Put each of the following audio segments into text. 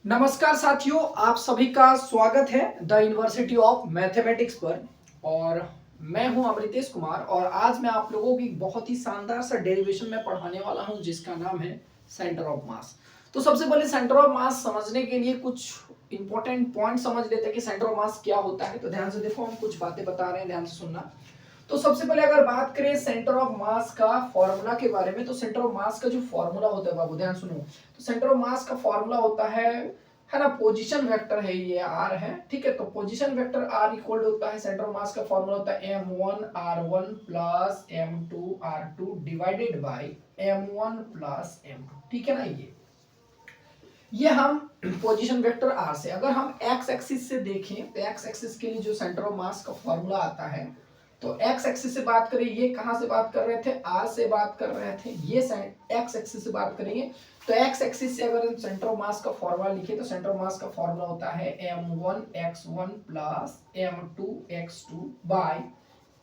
नमस्कार साथियों, आप सभी का स्वागत है द यूनिवर्सिटी ऑफ मैथमेटिक्स पर। और मैं हूं अमृतेश कुमार और आज मैं आप लोगों की बहुत ही शानदार सा डेरिवेशन में पढ़ाने वाला हूं जिसका नाम है सेंटर ऑफ मास। तो सबसे पहले सेंटर ऑफ मास समझने के लिए कुछ इंपॉर्टेंट पॉइंट समझ लेते हैं कि सेंटर ऑफ मास क्या होता है। तो ध्यान से देखो, हम कुछ बातें बता रहे हैं, ध्यान से सुनना। तो सबसे पहले अगर बात करें सेंटर ऑफ मास का फॉर्मूला के बारे में, तो सेंटर ऑफ मास का जो फॉर्मूला होता है बाबू ध्यान सुनो। तो सेंटर ऑफ मास का फॉर्मूला होता है ना, पोजीशन वेक्टर है, ये आर है, ठीक है। तो पोजीशन वेक्टर आर इक्वल होता है, सेंटर ऑफ मास का फॉर्मूला होता है m1 r1 plus m2 r2 divided by m1 plus m2, ठीक है ना। ये हम पोजीशन वेक्टर आर से, अगर हम एक्स एक्सिस से देखें तो एक्स एक्सिस के लिए जो सेंटर ऑफ मास का फॉर्मूला आता है, तो एक्स एक्सिस से बात करें, ये कहां से बात कर रहे थे, आर से बात कर रहे थे। ये एक्स एक्सिस से बात करेंगे तो एक्स एक्सिस से अगर हम सेंटर ऑफ मास का फॉर्मूला लिखे तो सेंटर ऑफ मास का फॉर्मूला होता है m1 x1 plus m2 x2 bye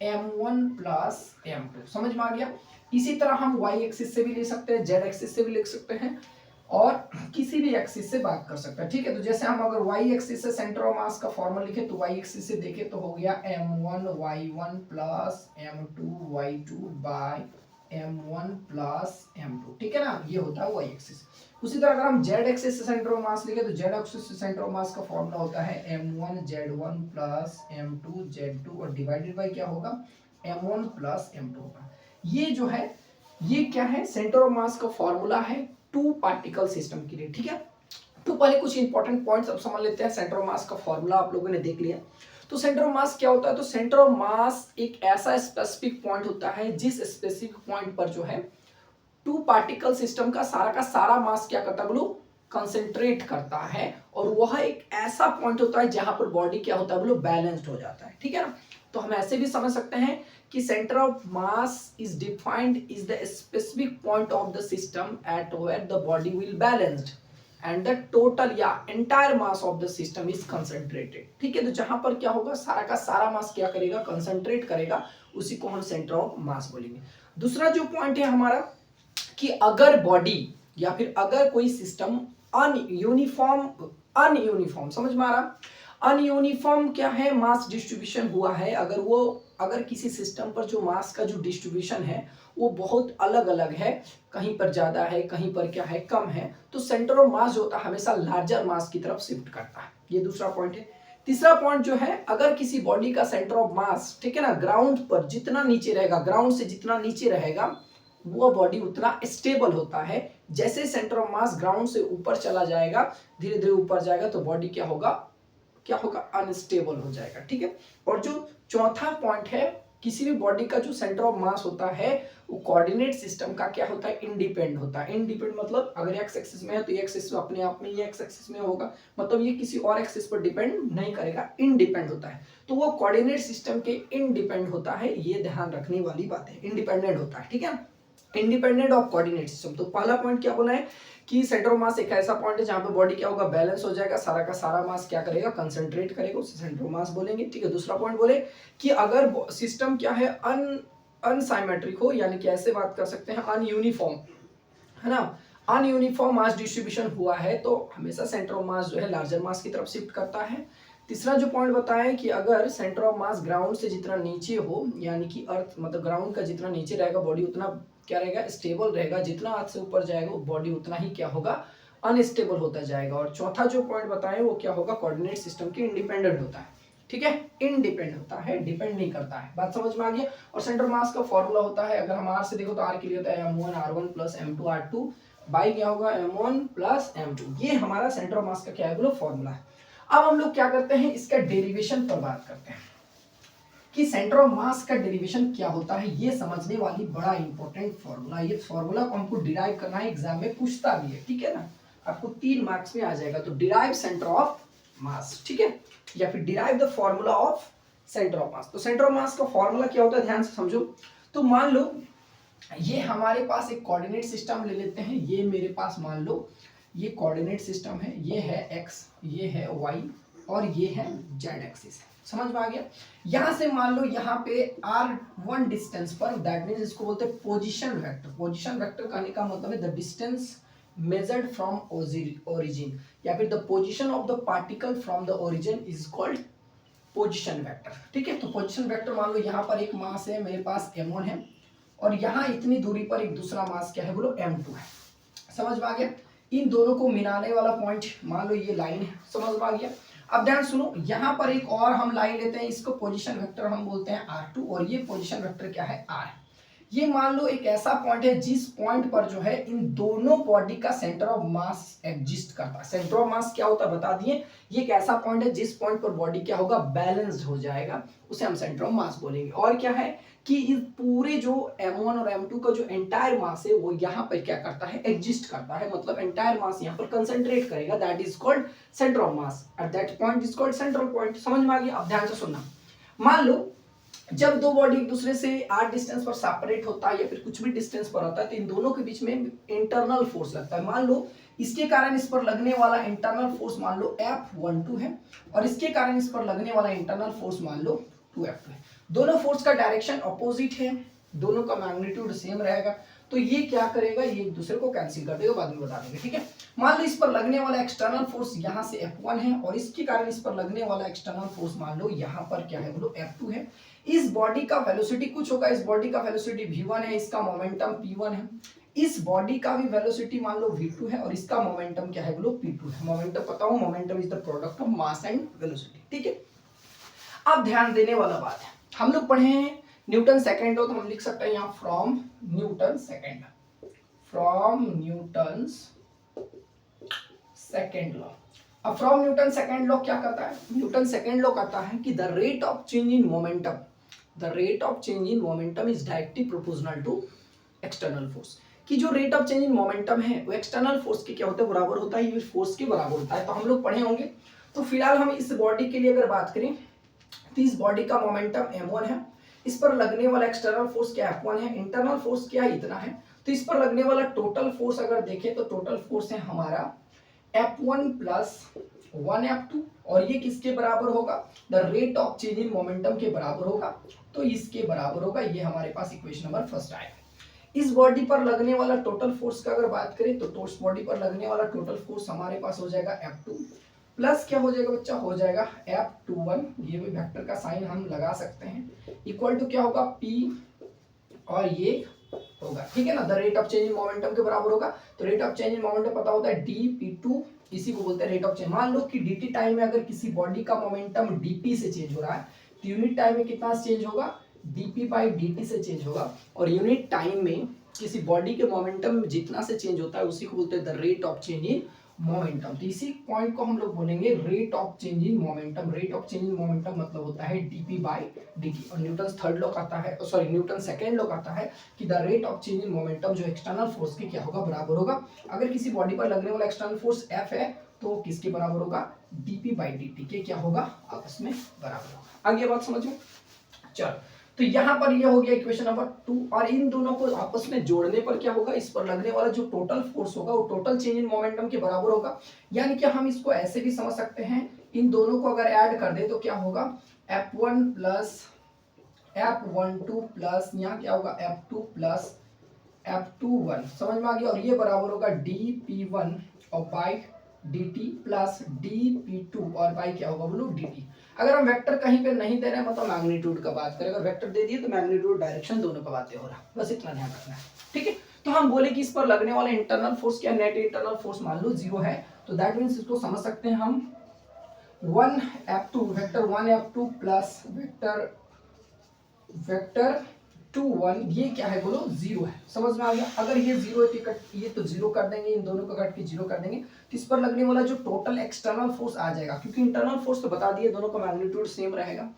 m1 plus m2। समझ में आ गया। इसी तरह हम y एक्सिस से भी ले सकते हैं, z एक्सिस से भी लिख सकते हैं और किसी भी एक्सिस से बात कर सकते हैं, ठीक है। तो जैसे हम अगर y एक्सिस से सेंटर ऑफ मास का फॉर्मूला लिखे तो y एक्सिस से देखे तो हो गया m1 y1 plus m2 y2 bye m1 plus m2, ठीक है ना। ये होता है y एक्सिस। उसी तरह अगर हम z एक्सिस से सेंटर ऑफ मास लिखे तो z एक्सिस से सेंटर ऑफ मास का फॉर्मूला होता है m1 z1 plus m2 z2 और डिवाइडेड बाय क्या होगा, m1 प्लस m2 होगा। ये जो है ये क्या है, सेंटर ऑफ मास का फॉर्मूला है टू पार्टिकल सिस्टम के लिए, ठीक है। तो पहले कुछ इंपॉर्टेंट पॉइंट्स अब समझ लेते हैं। सेंटर ऑफ मास का फॉर्मूला आप लोगों ने देख लिया। तो सेंटर ऑफ मास क्या होता है, तो सेंटर ऑफ मास एक ऐसा स्पेसिफिक पॉइंट होता है जिस स्पेसिफिक पॉइंट पर जो है टू पार्टिकल सिस्टम का सारा मास क्या करता है बोलो, कंसेंट्रेट करता है। और वह एक ऐसा पॉइंट होता है जहां पर बॉडी क्या होता है बोलो, बैलेंस्ड हो जाता है, ठीक है ना। तो हम ऐसे भी समझ सकते हैं कि centre of mass is defined is the specific point of the system at where the body will balanced and the total या entire mass of the system is concentrated, ठीक है। तो जहां पर क्या होगा, सारा का सारा मास क्या करेगा, कंसंट्रेट करेगा, उसी को हम सेंटर ऑफ मास बोलेंगे। दूसरा जो पॉइंट है हमारा कि अगर बॉडी या फिर अगर कोई सिस्टम अनयूनिफॉर्म समझ में आ रहा, अनयूनिफॉर्म क्या है, मास डिस्ट्रीब्यूशन हुआ है, अगर किसी सिस्टम पर जो मास का जो डिस्ट्रीब्यूशन है वो बहुत अलग अलग है, कहीं पर ज्यादा है कहीं पर क्या है कम है, तो सेंटर ऑफ मास जो होता है हमेशा लार्जर मास की तरफ शिफ्ट करता है। ये दूसरा पॉइंट है। तीसरा पॉइंट जो है, अगर किसी बॉडी का सेंटर ऑफ मास, ठीक है ना, ग्राउंड पर जितना नीचे रहेगा, ग्राउंड से जितना नीचे रहेगा वो बॉडी उतना स्टेबल होता है। जैसे सेंटर ऑफ मास ग्राउंड से ऊपर चला जाएगा, धीरे धीरे ऊपर जाएगा, तो बॉडी क्या होगा, अनस्टेबल हो जाएगा, ठीक है। और जो चौथा पॉइंट है, किसी भी बॉडी का जो सेंटर ऑफ मास होता है वो कोऑर्डिनेट सिस्टम का क्या होता है, इंडिपेंडेंट होता है। इंडिपेंडेंट मतलब अगर एक्स एक्सिस में है तो एक्स एक्सिस अपने आप में ये एक्स एक्सिस में होगा, मतलब ये किसी और एक्सिस पर डिपेंड नहीं करेगा, इंडिपेंडेंट होता है। तो वो कोऑर्डिनेट सिस्टम के इंडिपेंडेंट होता है, ये ध्यान रखने वाली बात है, इंडिपेंडेंट होता है, ठीक है, इंडिपेंडेंट ऑफ कोऑर्डिनेट सिस्टम। तो पहला पॉइंट क्या बोला है कि सेंटर ऑफ मास एक ऐसा पॉइंट है जहां पे बॉडी क्या होगा, बैलेंस हो जाएगा, सारा का सारा मास क्या करेगा, कंसंट्रेट करेगा, उसे सेंटर ऑफ मास बोलेंगे, ठीक है। दूसरा पॉइंट बोले कि अगर सिस्टम क्या है अनसाइमेट्रिक हो, यानी कि ऐसे बात कर सकते हैं अनयूनिफॉर्म, है ना, अनयूनिफॉर्म मास डिस्ट्रीब्यूशन हुआ है तो हमेशा सेंटर ऑफ मास जो है लार्जर मास की तरफ शिफ्ट करता है। तीसरा जो पॉइंट बताया है कि अगर सेंटर ऑफ मास ग्राउंड से जितना नीचे हो, यानी कि अर्थ मतलब ग्राउंड का जितना नीचे रहेगा बॉडी उतना क्या रहेगा, स्टेबल रहेगा, जितना अर्थ से ऊपर जाएगा वो बॉडी उतना ही क्या होगा, अनस्टेबल होता जाएगा। और चौथा जो पॉइंट बताएं वो क्या होगा, कोऑर्डिनेट सिस्टम के इंडिपेंडेंट होता है, ठीक है, इंडिपेंडेंट होता है, डिपेंड नहीं करता है। बात समझ में आ गई। और सेंटर मास का फॉर्मूला होता है, अगर हम आर से देखो तो आर के लिए होता है m1 r1 plus m2 r2 by क्या होगा m1 प्लस m2। ये हमारा सेंटर ऑफ मास का क्या है बोलो, फॉर्मूला है। अब हम लोग क्या करते हैं, इसका डेरिवेशन पर बात करते हैं कि सेंटर ऑफ मास का डेरिवेशन क्या होता है। ये समझने वाली बड़ा इंपॉर्टेंट फॉर्मूला, ये फॉर्मूला को हमको डिराइव करना है, एग्जाम में पूछता भी है, ठीक है ना, आपको 3 मार्क्स में आ जाएगा। तो डिराइव सेंटर ऑफ मास, ठीक है, या फिर derive the formula of centre of मास। तो सेंटर ऑफ मास का फॉर्मूला क्या होता है, ध्यान से समझो। तो मान लो ये हमारे पास एक कोऑर्डिनेट सिस्टम ले लेते हैं, ये मेरे पास मान लो ये कोऑर्डिनेट सिस्टम है, ये है x, ये है y और ये है z एक्सिस, समझ में आ गया। यहां से मान लो यहाँ पे r1 डिस्टेंस पर, दैट मींस इसको बोलते हैं पोजीशन वेक्टर। पोजीशन वेक्टर कहने का मतलब है the distance measured from origin, या फिर the position of the particle from the origin is called position vector. ठीक है, तो पोजीशन वेक्टर मान लो यहाँ पर एक मास है मेरे पास m1 है, और यहाँ इतनी दूरी पर एक दूसरा मास क्या है बोलो m2 है। समझ में आ गया? इन दोनों को मिलाने वाला पॉइंट मान लो ये लाइन है। समझ में आ गया? अब ध्यान सुनो, यहाँ पर एक और हम लाइन लेते हैं, इसको पोजीशन वेक्टर हम बोलते हैं r2, और ये पोजीशन वेक्टर क्या है r। ये मान लो एक ऐसा पॉइंट है जिस पॉइंट पर जो है इन दोनों बॉडी का सेंटर ऑफ मास एग्जिस्ट करता है। सेंटर ऑफ मास क्या होता है बता दिए, ये एक ऐसा पॉइंट है जिस पॉइंट पर बॉडी क्या होगा, बैलेंस्ड हो जाएगा, उसे हम सेंटर ऑफ मास बोलेंगे। और क्या है कि इस पूरे जो m1 और m2 का जो एंटायर मास है वो यहाँ पर क्या करता है, एग्जिस्ट करता है, मतलब एंटायर मास यहाँ पर कंसंट्रेट करेगा, that is called centre of mass, at that point is called central point. समझ में आ गया? अब ध्यान से सुनना, मान लो जब दो बॉडी एक दूसरे से r डिस्टेंस पर सेपरेट होता है या फिर कुछ भी डिस्टेंस पर होता है, तो इन दोनों के बीच में इंटरनल फोर्स लगता है। मान लो इसके कारण इस पर लगने वाला इंटरनल फोर्स मान लो F12 है, और इसके कारण इस पर लगने वाला इंटरनल फोर्स मान लो 2F2 है। दोनों फोर्स का डायरेक्शन अपोजिट है, दोनों का मैग्नीट्यूड सेम रहेगा, तो ये क्या करेगा, ये एक दूसरे को कैंसिल कर देगा, बाद में बता देंगे। ठीक है, मान लो इस पर लगने वाला एक्सटर्नल फोर्स यहाँ से F1 है, और इसके कारण इस पर लगने वाला एक्सटर्नल फोर्स मान लो यहाँ पर क्या है बोलो F2 है। इस बॉडी का वेलोसिटी कुछ होगा, इस बॉडी का वेलोसिटी v1 है, इसका मोमेंटम p1 है, इस बॉडी का भी वेलोसिटी मान लो v2 है, और इसका मोमेंटम क्या है बोलो p2 है। मोमेंटम पता हो, momentum is the product of mass and velocity. ठीक है, अब ध्यान देने वाला बात है, हम लोग पढ़े हैं न्यूटन सेकंड लॉ, तो हम लिख सकते हैं यहाँ from Newton second, from Newton second law. अब फ्रॉम न्यूटन सेकंड लॉ क्या कहता है, न्यूटन सेकंड लॉ कहता है कि the rate of change in momentum, the rate of change in momentum is directly proportional to external force, कि जो rate of change in momentum है वो एक्सटर्नल फोर्स के क्या होता है, बराबर होता है, ये फोर्स के बराबर होता है। तो हम लोग पढ़े होंगे। तो फिलहाल हम इस बॉडी के लिए अगर बात करें तो इस बॉडी का मोमेंटम m1 है, इस पर लगने वाला एक्सटर्नल फोर्स क्या F1 है, इंटरनल फोर्स क्या इतना है, तो इस पर लगने वाला टोटल फोर्स अगर देखें तो टोटल फोर्स है हमारा F1 प्लस 1F2, और ये किसके बराबर होगा, the rate of change in momentum के बराबर होगा, तो इसके बराबर होगा। ये हमारे पास इक्वेशन नंबर फर्स्ट आएगा। इस बॉडी पर लगने वाला टोटल फोर्स का अगर बात करें तो इस बॉडी पर लगने वाला टोटल फोर्स हमारे पास हो जाएगा F2 प्लस क्या हो जाएगा बच्चा, हो जाएगा F21, ये भी वेक्टर का साइन हम लगा सकते हैं, इक्वल टू क्या होगा P, और ये होगा, ठीक है ना, the rate of change in momentum के बराबर होगा। तो rate of change in momentum पता होता है dp2, इसी को बोलते हैं रेट ऑफ चेंज। मान लो कि dt टाइम में अगर किसी बॉडी का मोमेंटम dp से चेंज हो रहा है, तो यूनिट टाइम में कितना चेंज होगा, dp बाई dt से चेंज होगा, और यूनिट टाइम में किसी बॉडी के मोमेंटम जितना से चेंज होता है उसी को बोलते हैं the rate of change in momentum. तो इसी पॉइंट को हम लोग बोलेंगे rate of change in momentum. Rate of change in momentum मतलब होता है dp बाई dt। और न्यूटन थर्ड लॉ कहता है, सॉरी न्यूटन सेकंड लॉ कहता है कि the rate of change in momentum जो एक्सटर्नल फोर्स के क्या होगा, बराबर होगा। अगर किसी बॉडी पर लगने वाला एक्सटर्नल फोर्स F है तो किसके बराबर होगा, dp बाई dt के क्या होगा, आपस में बराबर होगा। आगे बात समझो। चलो, तो यहाँ पर ये हो गया इक्वेशन नंबर 2, और इन दोनों को आपस में जोड़ने पर क्या होगा, इस पर लगने वाला जो टोटल फोर्स होगा वो टोटल चेंज इन मोमेंटम के बराबर होगा। यानी कि हम इसको ऐसे भी समझ सकते हैं, इन दोनों को अगर ऐड कर दे तो क्या होगा, F1 प्लस F12 प्लस यहाँ क्या होगा F2 प्लस F21। समझ में आ गया? और ये बराबर होगा dp1 और बाई dt प्लस dp2 और बाई क्या होगा बोलो dt। अगर हम वेक्टर कहीं पे नहीं दे रहे हैं मतलब मैग्नीट्यूड का बात करें, अगर वेक्टर दे दिए तो मैग्नीट्यूड डायरेक्शन दोनों का बातें हो रहा है, बस इतना ध्यान रखना है। ठीक है, तो हम बोले कि इस पर लगने वाला इंटरनल फोर्स क्या, नेट इंटरनल फोर्स मान लो 0 है, तो दैट मीन्स इसको समझ सकते हैं हम 1F2 vector 1F2 plus vector 2 1, ये क्या है बोलो 0 है। समझ में आ गया? अगर ये 0 है ये तो 0 कर देंगे, इन दोनों का कट के 0 कर देंगे, तो इस पर लगने वाला जो टोटल एक्सटर्नल फोर्स आ जाएगा, क्योंकि इंटरनल फोर्स तो बता दिए दोनों का मैग्नीट्यूड सेम रहेगा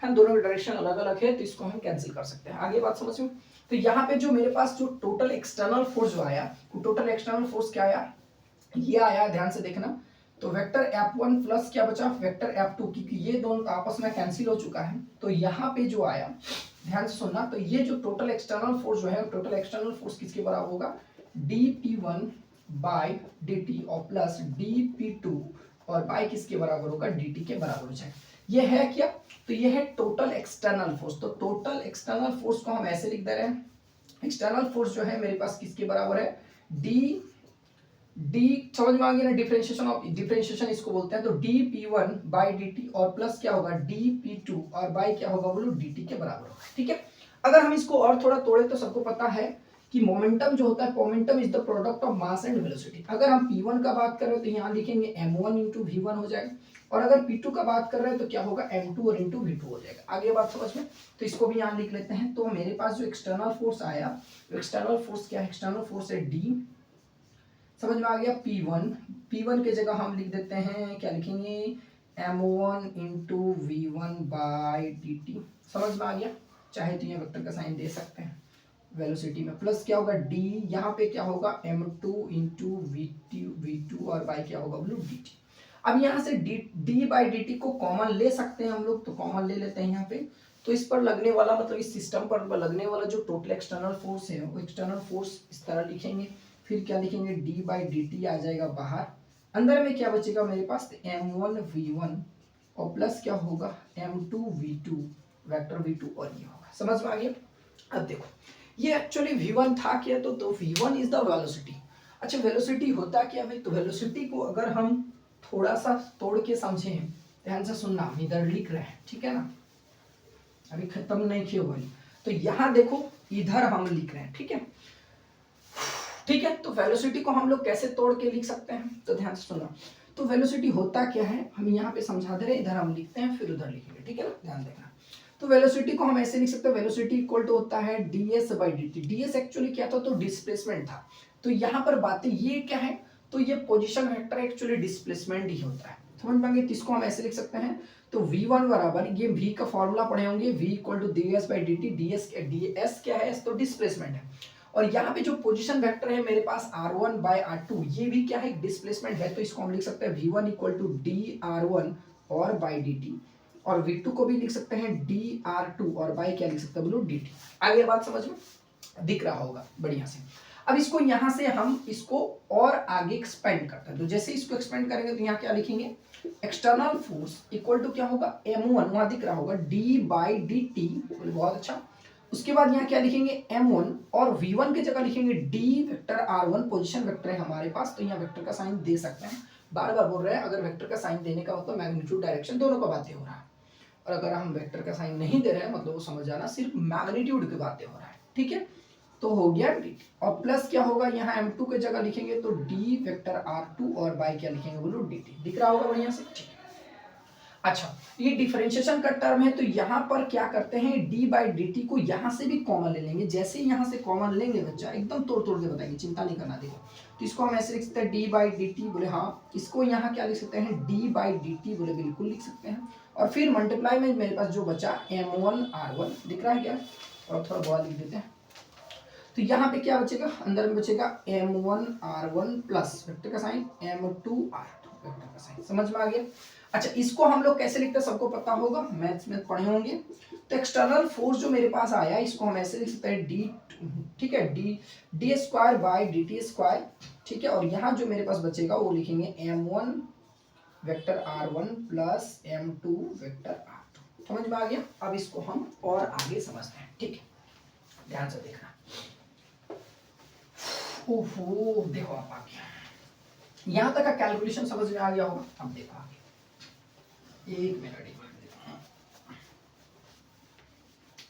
है, दोनों की डायरेक्शन अलग अलग है, तो इसको हम कैंसिल कर सकते हैं। आगे बात समझ में। तो यहाँ पे जो मेरे पास जो टोटल एक्सटर्नल फोर्स जो आया, वो टोटल एक्सटर्नल फोर्स क्या आया, ये आया, ध्यान से देखना। तो वेक्टर F1 प्लस क्या बचा, वेक्टर F2, क्योंकि ये दोनों आपस में कैंसिल हो चुका है, तो यहाँ पे जो आया, ध्यान से सुनना, तो ये जो टोटल एक्सटर्नल फोर्स जो है, टोटल एक्सटर्नल फोर्स किसके बराबर होगा, dp1 बाई dt और प्लस dp2 और बाई किसके बराबर होगा, dt के बराबर हो जाएगा। ये है क्या, तो ये है टोटल एक्सटर्नल फोर्स। तो टोटल एक्सटर्नल फोर्स को हम ऐसे लिख दे रहे हैं, एक्सटर्नल फोर्स जो है मेरे पास किसके बराबर है, डी समझ में आ गया ना, डिफरेंशिएशन इसको बोलते हैं। तो D P one by D T और प्लस क्या होगा डी पी टू और बाई क्या होगा बोलो डी टी के बराबर होगा। ठीक है, अगर हम इसको और थोड़ा तोड़े तो सबको पता है कि मोमेंटम जो होता है, momentum is the product of mass and velocity. अगर हम P1 का बात कर रहे हो तो यहाँ लिखेंगे m1 इंटू V1 हो जाएगा, और अगर P2 का बात कर रहे हैं तो क्या होगा m2 और इंटू V2 हो जाएगा। आगे बात समझ में, तो इसको भी यहाँ लिख लेते हैं। तो मेरे पास जो एक्सटर्नल फोर्स आया, एक्सटर्नल फोर्स क्या है, एक्सटर्नल फोर्स है D, समझ में आ गया। P1 के जगह हम लिख देते हैं, क्या लिखेंगे m1 into V1 by dt, समझ में आ गया। चाहे तो ये वेक्टर का साइन दे सकते हैं वेलोसिटी में, प्लस क्या होगा d, यहाँ पे क्या होगा m2 इंटू V2 और बाई क्या होगा बोलो dt। अब यहाँ से d बाई dt को कॉमन ले सकते हैं हम लोग, तो कॉमन ले लेते हैं यहाँ पे। तो इस पर लगने वाला मतलब इस सिस्टम पर लगने वाला जो टोटल एक्सटर्नल फोर्स है वो एक्सटर्नल फोर्स इस तरह लिखेंगे, फिर क्या लिखेंगे d बाई dt आ जाएगा बाहर, अंदर में क्या बचेगा मेरे पास m1 v1 और प्लस क्या होगा m2 v2 वेक्टर v2 और ये होगा, समझ में आ गया। अब देखो ये एक्चुअली v1 था क्या, तो v1 इज द वेलोसिटी। अच्छा वेलोसिटी होता क्या है, तो वेलोसिटी को अगर हम थोड़ा सा तोड़ के समझें, ध्यान से सुनना, हम इधर लिख रहे हैं ठीक है ना, अभी खत्म नहीं किए हुए। तो यहाँ देखो इधर हम लिख रहे हैं, ठीक है ठीक है। तो वेलोसिटी को हम लोग कैसे तोड़ के लिख सकते हैं, तो ध्यान से सुनना। तो वेलोसिटी होता क्या है, हम यहाँ पे समझा दे रहे हैं, इधर हम लिखते हैं फिर उधर लिखेंगे, ठीक है ना, ध्यान देना। तो वेलोसिटी को हम ऐसे लिख सकते हैं, वेलोसिटी इक्वल टू होता है ds by dt। ds actually क्या था, तो डिस्प्लेसमेंट था। तो यहाँ पर बातें ये क्या है, तो ये पोजीशन वेक्टर एक्चुअली डिस्प्लेसमेंट ही होता है, समझ पाएंगे। तो इसको हम ऐसे लिख सकते हैं, तो v1 बराबर, ये v का फॉर्मूला पढ़े होंगे, v equal to ds by dt। ds क्या है, तो डिस्प्लेसमेंट है। और यहाँ पे जो पोजीशन वेक्टर है मेरे पास r1 बाई r2, ये भी क्या है, डिस्प्लेसमेंट है। तो इसको हम लिख सकते हैं v1 इक्वल टू dr1 और बाई dt, और v2 को भी लिख सकते हैं dr2 और बाई क्या लिख सकते हैं बोलो dt। आगे बात समझ में दिख रहा होगा बढ़िया से। अब इसको यहाँ से हम इसको और आगे एक्सपेंड करते हैं। तो जैसे इसको एक्सपेंड करेंगे तो यहाँ क्या लिखेंगे, एक्सटर्नल फोर्स इक्वल टू क्या होगा m1, वहां दिख रहा होगा d बाई dt, बहुत अच्छा। उसके बाद यहाँ क्या लिखेंगे m1 और v1 की जगह लिखेंगे d vector r1, position vector है हमारे पास, तो यहाँ वेक्टर का साइन दे सकते हैं। बार बार बोल रहे हैं, अगर वेक्टर का साइन देने का मतलब मैग्नीट्यूड डायरेक्शन दोनों का बातें हो रहा है, और अगर हम वेक्टर का साइन नहीं दे रहे हैं मतलब वो समझ जाना सिर्फ मैग्नीट्यूड की बातें हो रहा है, ठीक है। तो हो गया डी, और प्लस क्या होगा, यहाँ m2 की जगह लिखेंगे तो d वेक्टर r2 और बाई क्या लिखेंगे बोलो dt। दिख रहा होगा बढ़िया से, ठीक है। अच्छा ये डिफरेंशिएशन का टर्म है, तो यहाँ पर क्या करते हैं, d बाई dt को यहाँ से भी कॉमन ले लेंगे। जैसे ही यहाँ से कॉमन लेंगे बच्चा एकदम तोड़ तोड़ के बताएंगे, चिंता नहीं करना। देखो तो इसको हम ऐसे लिख सकते हैं d बाई dt, बोले हाँ। इसको यहाँ क्या लिख सकते हैं, d बाई dt, बोले बिल्कुल लिख सकते हैं। और फिर मल्टीप्लाई में मेरे पास जो बचा m1 r1, दिख रहा है क्या, और थोड़ा बड़ा लिख देते हैं। तो यहाँ पे क्या बचेगा, अंदर में बचेगा m1 r1 प्लस वेक्टर का साइन m2 r2 वेक्टर का साइन, समझ में आ गया। अच्छा इसको हम लोग कैसे लिखते हैं सबको पता होगा, मैथ्स में पढ़े होंगे। तो एक्सटर्नल फोर्स जो मेरे पास आया इसको हम ऐसे लिख सकते हैं d, ठीक है, D square by dt square, ठीक है। और यहाँ जो मेरे पास बचेगा वो लिखेंगे m1 vector r1 plus m2 vector r2, समझ में आ गया। अब इसको हम और आगे समझते हैं, ठीक है, ध्यान से देखना। ओहो देखो आप आगे यहाँ तक का कैलकुलेशन समझ में आ गया होगा। अब देखो आगे, एक मिनट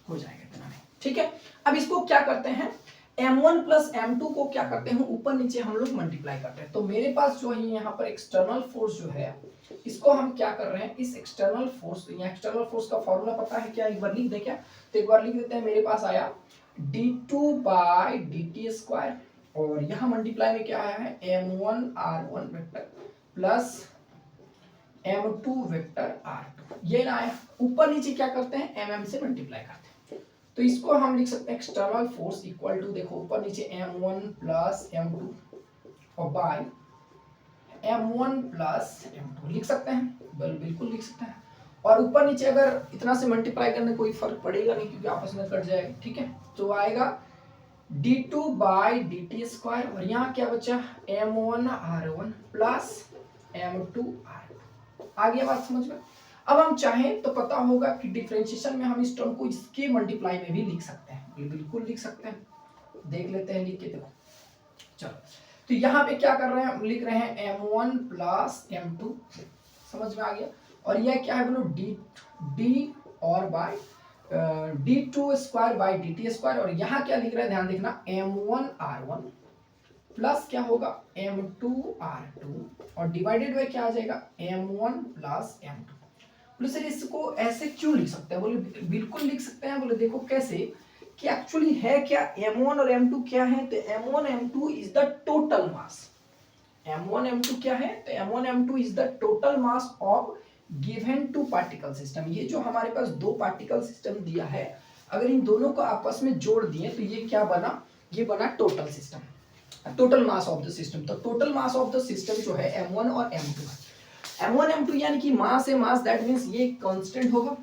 हो जाएगा इतना नहीं, ठीक है। अब इसको क्या करते हैं, m1 प्लस m2 को क्या करते हैं, ऊपर नीचे हम लोग मल्टीप्लाई करते हैं। तो मेरे पास जो है यहाँ पर एक्सटर्नल फोर्स जो है इसको हम क्या कर रहे हैं, इस एक्सटर्नल फोर्स, यहाँ एक्सटर्नल फोर्स का फॉर्मूला पता है क्या, एक बार लिख दे क्या, तो एक बार लिख देते हैं। मेरे पास आया d2 बाई dt स्क्वायर, और यहाँ मल्टीप्लाई में क्या आया है m1 r1 vector plus m2 vector r2, ये ना आया। ऊपर नीचे क्या करते हैं, mm से मल्टीप्लाई करते हैं। तो इसको हम लिख सकते हैं एक्सटर्नल फोर्स इक्वल टू, देखो ऊपर नीचे m1 प्लस m2 और बाय m1 प्लस m2 लिख सकते हैं, बिल्कुल लिख सकते हैं। और ऊपर नीचे अगर इतना से मल्टीप्लाई करने कोई फर्क पड़ेगा नहीं क्योंकि आपस में कट जाएगा, ठीक है। तो आएगा d2 बाई dt स्क्वायर, और यहाँ क्या बचा m1 r1 plus m2 r2। आ गया बात समझ में। अब हम चाहें तो पता होगा कि डिफरेंशिएशन में हम इस टर्म को इसके मल्टीप्लाई में भी लिख सकते हैं, बिल्कुल लिख सकते हैं। देख लेते हैं लिख के, देखो चलो तो यहाँ पे क्या कर रहे हैं, हम लिख रहे हैं m1 प्लस m2, समझ में आ गया। और यह क्या है बोलो, डी और by d2 square by dt square, और यहाँ क्या लिख रहे हैं ध्यान देखना, m1 r1 प्लस क्या होगा m2 r2 और डिवाइडेड बाय क्या आ जाएगा m1 प्लस m2। बोले सर इसको ऐसे क्यों लिख सकते हैं, बोले बिल्कुल लिख सकते हैं। बोले देखो कैसे, कि एक्चुअली है क्या, m1 और m2 क्या है, तो m1 m2 is the total mass. m1 m2 क्या है, तो m1 m2 is the total mass of given two particle system. ये जो हमारे पास दो पार्टिकल सिस्टम दिया है, अगर इन दोनों को आपस में जोड़ दिए तो ये क्या बना, ये बना total system, total mass of the system. तो total mass of the system जो है m1 और m2 है। m1 m2 यानी कि मास है मास, दैट मींस ये कांस्टेंट होगा,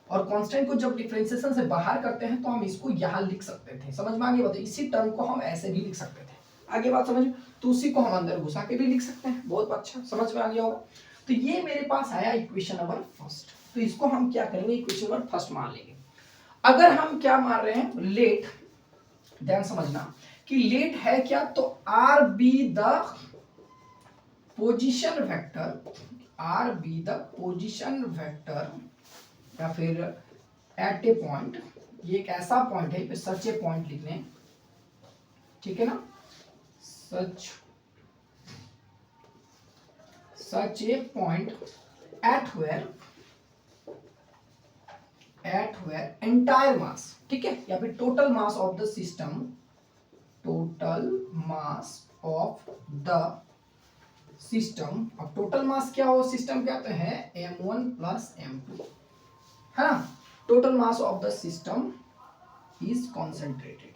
और कांस्टेंट को जब डिफरेंशिएशन से बाहर करते हैं तो हम इसको यहाँ लिख सकते थे, समझ में आ गया। इसी टर्म को हम ऐसे भी लिख सकते थे, आगे बात समझ, तो उसी को हम अंदर घुसा के भी लिख सकते हैं, बहुत अच्छा समझ में आ गया होगा। तो ये मेरे पास आया इक्वेशन नंबर फर्स्ट, तो इसको हम क्या करेंगे, इक्वेशन नंबर फर्स्ट मान लेंगे। अगर हम क्या मान रहे हैं, लेट, ध्यान समझना कि लेट है क्या, तो R be the position vector, R be the position vector, या फिर एट ए पॉइंट, ये एक ऐसा पॉइंट है, सच ए पॉइंट लिख लें, ठीक है ना, such a point at where entire mass, ठीक है, या फिर total mass of the system, total mass of the system, अब total mass क्या हो, सिस्टम कहते हैं m1 प्लस m2, है ना, total mass of the system is concentrated।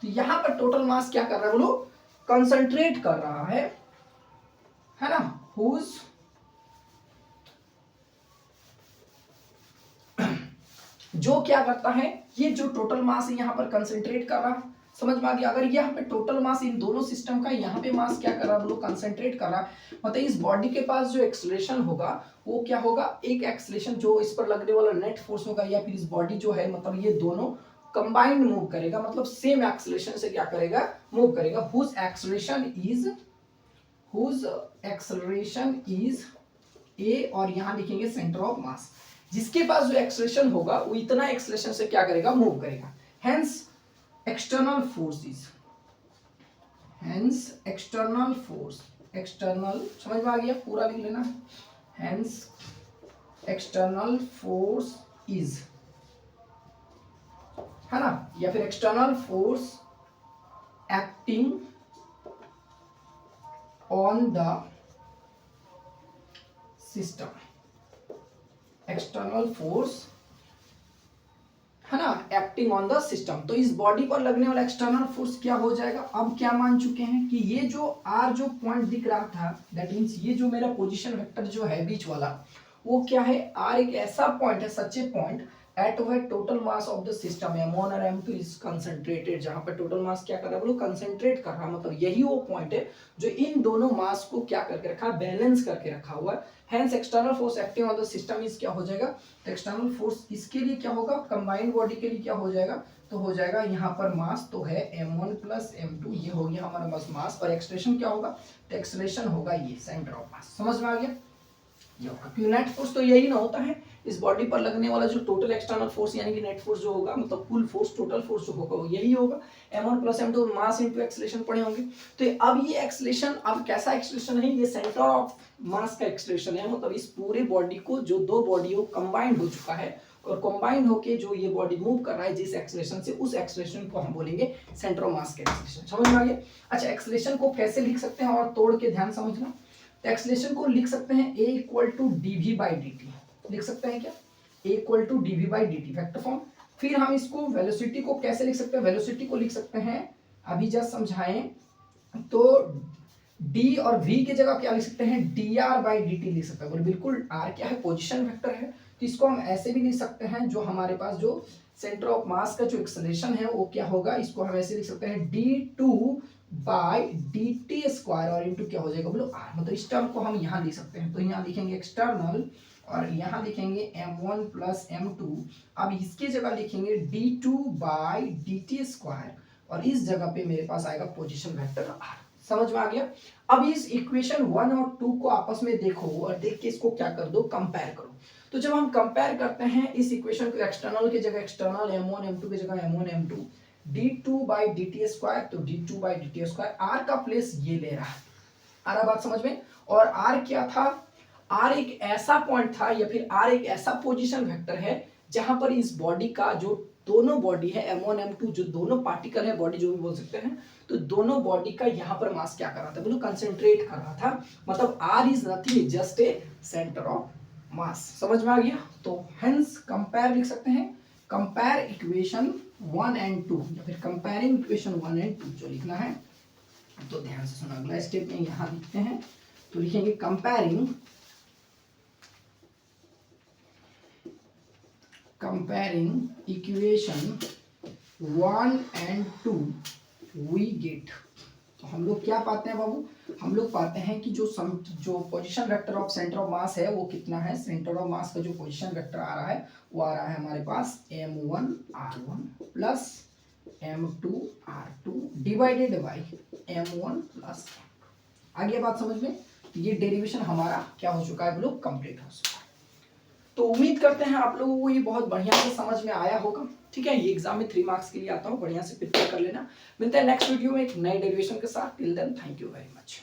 तो यहां पर टोटल मास क्या कर रहा है बोलो, कंसंट्रेट कर रहा है ना, हुज जो क्या करता है, ये जो टोटल मास है यहाँ पर कंसंट्रेट कर रहा है, समझ में आ गया। अगर यहाँ पे टोटल मास इन दोनों सिस्टम का, यहाँ पे मास क्या कर रहा है बोलो, कंसंट्रेट कर रहा है, मतलब इस बॉडी के पास जो एक्सेलरेशन होगा वो क्या होगा, एक एक्सेलरेशन जो इस पर लगने वाला नेट फोर्स होगा, या फिर इस बॉडी जो है, मतलब ये दोनों कंबाइंड मूव करेगा, मतलब सेम एक्सेलरेशन से क्या करेगा, मूव करेगा। हुज एक्सेलरेशन इज ए, और यहां लिखेंगे सेंटर ऑफ मास, जिसके पास जो एक्सेलरेशन होगा वो इतना एक्सेलरेशन से क्या करेगा, मूव करेगा। Hence external force is, external समझ में आ गया, पूरा लिख लेना, हेंस एक्सटर्नल फोर्स इज, है ना, या फिर external force acting on the system, external force, है ना, एक्टिंग ऑन द सिस्टम। तो इस बॉडी पर लगने वाला एक्सटर्नल फोर्स क्या हो जाएगा, अब क्या मान चुके हैं कि ये जो आर जो पॉइंट दिख रहा था, दैट मीन्स ये जो मेरा पोजीशन वेक्टर जो है बीच वाला, वो क्या है, आर एक ऐसा पॉइंट है, such a point at where total mass of the system m1 और m2 इज कंसंट्रेटेड, जहां पर टोटल मास क्या कर रहा है बोलो, कंसंट्रेट कर रहा है, मतलब यही वो पॉइंट है जो इन दोनों मास को क्या करके रखा है, बैलेंस करके रखा हुआ है। Hence external force acting on the system is क्या हो जाएगा, तो एक्सटर्नल फोर्स इसके लिए क्या होगा, कंबाइंड बॉडी के लिए क्या हो जाएगा, तो हो जाएगा यहाँ पर मास तो है m1 प्लस m2, ये हो गया हमारा बस मास, और एक्सलेशन क्या होगा, तो एक्सलेशन होगा ये सेंटर ऑफ मास, समझ में आ गया। क्योंकि नेट फोर्स तो यही ना होता है, इस बॉडी पर लगने वाला जो टोटल एक्सटर्नल फोर्स यानी कि नेट फोर्स जो होगा, मतलब कुल फोर्स, टोटल फोर्स जो होगा वो यही होगा, m1 plus m2 mass into acceleration पढ़े होंगे। तो अब ये एक्सेलरेशन, अब कैसा एक्सेलरेशन है, ये सेंटर ऑफ मास का एक्सेलरेशन है, मतलब इस पूरे बॉडी को, जो दो बॉडी हो कंबाइंड हो चुका है, और कंबाइंड होके जो ये बॉडी मूव कर रहा है जिस एक्सेलरेशन से, उस एक्सेलरेशन को हम बोलेंगे सेंटर ऑफ मास का एक्सेलरेशन, समझ में आ गया। अच्छा, एक्सेलरेशन को कैसे लिख सकते हैं, और तोड़ के ध्यान समझना, तो एक्सेलरेशन को लिख सकते हैं a इक्वल टू dv/dt, लिख सकते हैं क्या, a equal to dv/dt vector form. फिर हम इसको वेलोसिटी को कैसे लिख सकते हैं, वेलोसिटी को लिख सकते हैं, अभी जस्ट समझाएं, तो d और v की जगह क्या लिख सकते हैं, dr/dt लिख सकते हैं, बोले बिल्कुल, r क्या है, पोजीशन वेक्टर है, तो इसको हम ऐसे भी लिख सकते हैं, जो हमारे पास जो सेंटर ऑफ मास का जो एक्सेलरेशन है वो क्या होगा, इसको हम ऐसे लिख सकते हैं d2/dt स्क्वायर, और इनटू क्या हो जाएगा बोलो r, मतलब इस टर्म को हम यहाँ लिख सकते हैं, तो यहाँ लिखेंगे एक्सटर्नल, और यहाँ लिखेंगे m1 प्लस m2, अब इसकी जगह लिखेंगे d2/dt स्क्वायर, और इस जगह पे मेरे पास आएगा पोजीशन वेक्टर r। समझ में आ गया। अब इस इक्वेशन 1 और 2 को आपस में देखो और देख के इसको क्या कर दो, कंपेयर करो। तो जब हम कंपेयर करते हैं इस इक्वेशन को, एक्सटर्नल की जगह एक्सटर्नल, m1 m2 की जगह m1 m2, d2/dt² तो d2/dt², r का प्लेस ये ले रहा है। आ रहा बात समझ में। और r क्या था, r एक ऐसा पॉइंट था या फिर r एक ऐसा पोजीशन वेक्टर है जहां पर इस बॉडी का जो दोनों बॉडी है m1 m2 जो दोनों पार्टिकल है, बॉडी जो भी बोल सकते हैं, तो दोनों बॉडी का यहाँ पर मास क्या कर रहा था, बोलो कंसेंट्रेट कर रहा था। मतलब r is nothing just a centre of मास। समझ में आ गया। तो हेंस कंपेयर लिख सकते हैं, कंपेयर इक्वेशन 1 एंड 2 या फिर कंपेयरिंग इक्वेशन 1 एंड 2 जो लिखना है तो ध्यान से सुना। अगला स्टेप में यहां लिखते हैं तो लिखेंगे comparing equation 1 and 2 we get. तो हम लोग क्या पाते हैं बाबू, हम लोग पाते हैं कि जो position vector of centre of मास है वो कितना है, सेंटर ऑफ मास का जो पोजीशन वेक्टर आ रहा है वो आ रहा है हमारे पास m1 r1 plus m2 r2 divided by m1 plus. आ गया बात समझ में। ये डेरिवेशन हमारा क्या हो चुका है, लोग कंप्लीट हो चुका है। तो उम्मीद करते हैं आप लोगों को ये बहुत बढ़िया से समझ में आया होगा। ठीक है, ये एग्जाम में 3 मार्क्स के लिए आता हूँ, बढ़िया से प्रिपेयर कर लेना। मिलते हैं नेक्स्ट वीडियो में एक नए डेरिवेशन के साथ। Till then thank you very much.